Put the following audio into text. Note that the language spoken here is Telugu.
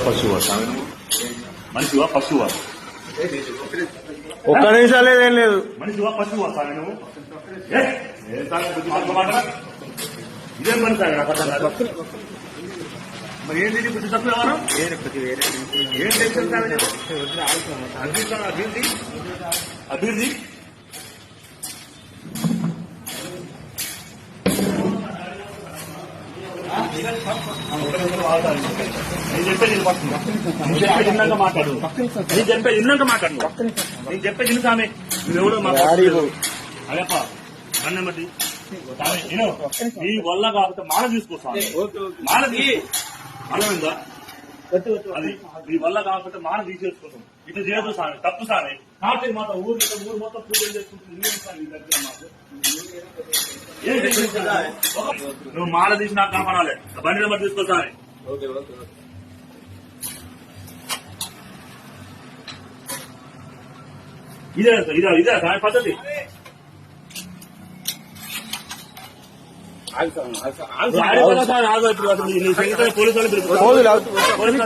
పశువా మనిషివా పశువా? ఒక్క నిమిషం లేదేం లేదు. మనిషివా పశువా సార్ నువ్వు? ఇదేం పని సార్ నాకు అర్థం కాదు. మరి ఏంటి బుద్ధి తక్కువ ఎవరు? ఏం టెన్షన్ సార్ అభివృద్ధి అభివృద్ధి నేను చెప్పేది ఇన్నాక మాట్లాడు. నేను చెప్పేది ఇన్నాక మాట్లాడు. నేను చెప్పేది ఇನ್ನು సామె నువ్వెవడో మాట్లాడు. అదేప్ప అన్నమటి నీ వల్ల కాకపోతే మాల తీసుకోసాను. మాల అర్థమైందా? అది నీ వల్ల కాకపోతే మాల తీసేసుకుంటాం. ఇట్లా చేయదు సామె, తప్పు సామె. కాబట్టి మాత్రం ఊరు మొత్తం పూజలు చేసుకుంటుంది. నువ్వు మాల తీసి నాకు కనపడాలి. బండి నెంబర్ తీసుకొస్తాను. ఇదే సామె పద్ధతి. పోలీసు